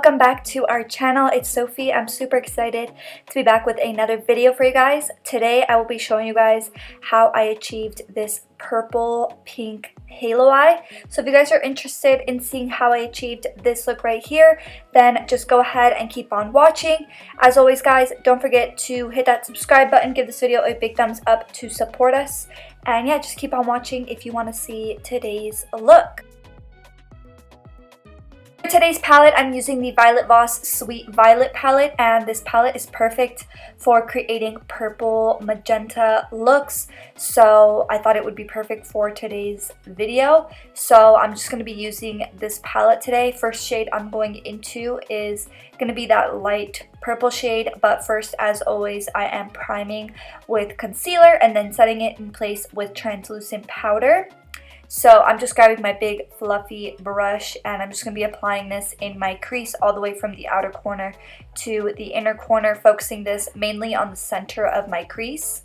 welcome back to our channel. It's Sophie. I'm super excited to be back with another video for you guys. Today I will be showing you guys how I achieved this purple pink halo eye. So if you guys are interested in seeing how I achieved this look right here, then just go ahead and keep on watching. As always guys, don't forget to hit that subscribe button, give this video a big thumbs up to support us, and yeah, just keep on watching if you want to see today's look. For today's palette, I'm using the Violet Voss Sweet Violet palette, and this palette is perfect for creating purple magenta looks, so I thought it would be perfect for today's video. So I'm just going to be using this palette today. First shade I'm going into is going to be that light purple shade, but first, as always, I am priming with concealer and then setting it in place with translucent powder. So I'm just grabbing my big fluffy brush and I'm just going to be applying this in my crease all the way from the outer corner to the inner corner, focusing this mainly on the center of my crease.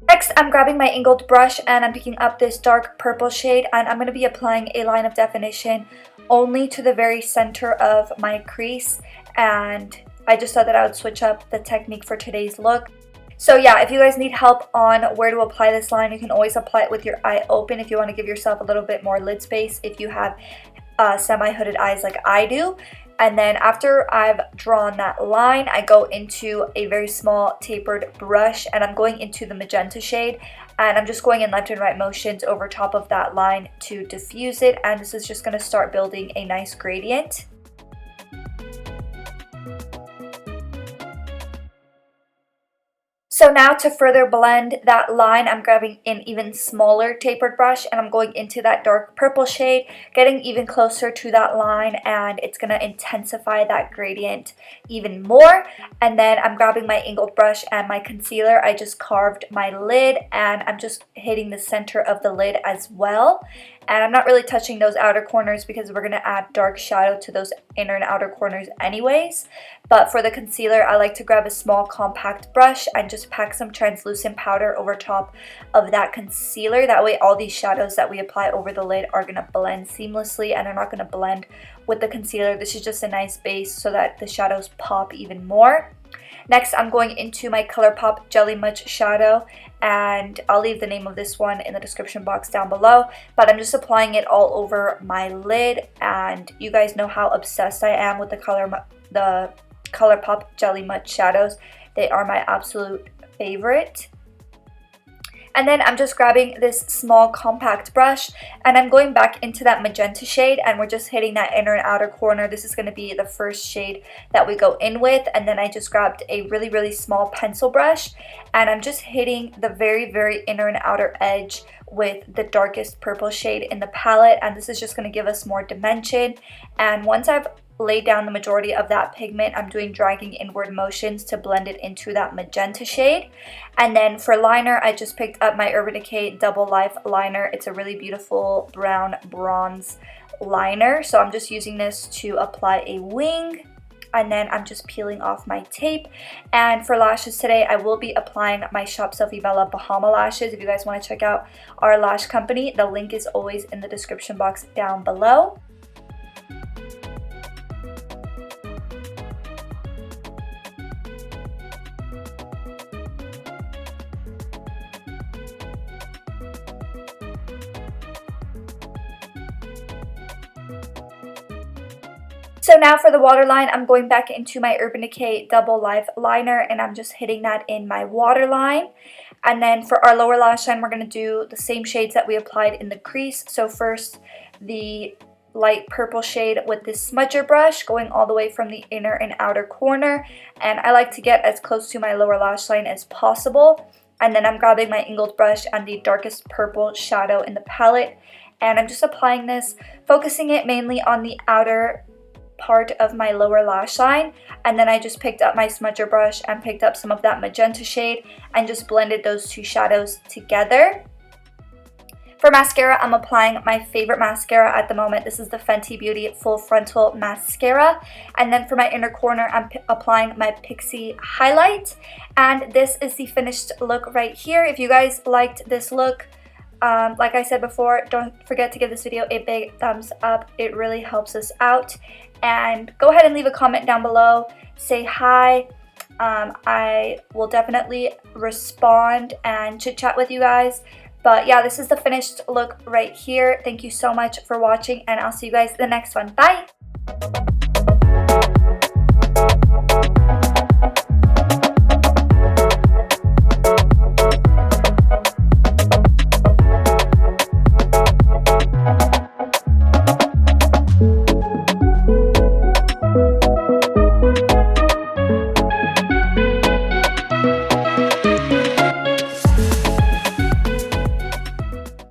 Next, I'm grabbing my angled brush and I'm picking up this dark purple shade, and I'm going to be applying a line of definition only to the very center of my crease, and I just thought that I would switch up the technique for today's look. So yeah, if you guys need help on where to apply this line, you can always apply it with your eye open if you want to give yourself a little bit more lid space if you have semi-hooded eyes like I do. And then after I've drawn that line, I go into a very small tapered brush and I'm going into the magenta shade, and I'm just going in left and right motions over top of that line to diffuse it, and this is just going to start building a nice gradient. So now to further blend that line, I'm grabbing an even smaller tapered brush and I'm going into that dark purple shade, getting even closer to that line, and it's going to intensify that gradient even more. And then I'm grabbing my angled brush and my concealer. I just carved my lid and I'm just hitting the center of the lid as well. And I'm not really touching those outer corners because we're going to add dark shadow to those inner and outer corners anyways. But for the concealer, I like to grab a small compact brush and just pack some translucent powder over top of that concealer. That way all these shadows that we apply over the lid are going to blend seamlessly and are not going to blend with the concealer. This is just a nice base so that the shadows pop even more. Next, I'm going into my Colourpop Jelly Much shadow, and I'll leave the name of this one in the description box down below, but I'm just applying it all over my lid, and you guys know how obsessed I am with the Colourpop Jelly Much shadows. They are my absolute favorite. And then I'm just grabbing this small compact brush and I'm going back into that magenta shade, and we're just hitting that inner and outer corner. This is going to be the first shade that we go in with. And then I just grabbed a really small pencil brush and I'm just hitting the very inner and outer edge with the darkest purple shade in the palette, and this is just going to give us more dimension. And once I've laid down the majority of that pigment, I'm doing dragging inward motions to blend it into that magenta shade. And then for liner, I just picked up my Urban Decay Double Life liner. It's a really beautiful brown bronze liner, so I'm just using this to apply a wing, and then I'm just peeling off my tape. And for lashes today, I will be applying my Shop Sofie Bella Bahama lashes. If you guys want to check out our lash company, the link is always in the description box down below. So now for the waterline, I'm going back into my Urban Decay Double Life liner and I'm just hitting that in my waterline. And then for our lower lash line, we're going to do the same shades that we applied in the crease. So first, the light purple shade with this smudger brush going all the way from the inner and outer corner. And I like to get as close to my lower lash line as possible. And then I'm grabbing my angled brush and the darkest purple shadow in the palette. And I'm just applying this, focusing it mainly on the outer part of my lower lash line, and then I just picked up my smudger brush and picked up some of that magenta shade and just blended those two shadows together. For mascara, I'm applying my favorite mascara at the moment. This is the Fenty Beauty Full Frontal Mascara. And then for my inner corner, I'm applying my Pixie highlight. And this is the finished look right here. If you guys liked this look, Like I said before, don't forget to give this video a big thumbs up. It really helps us out. And go ahead and leave a comment down below. Say hi. I will definitely respond and chit chat with you guys. But yeah, this is the finished look right here. Thank you so much for watching, and I'll see you guys in the next one. Bye!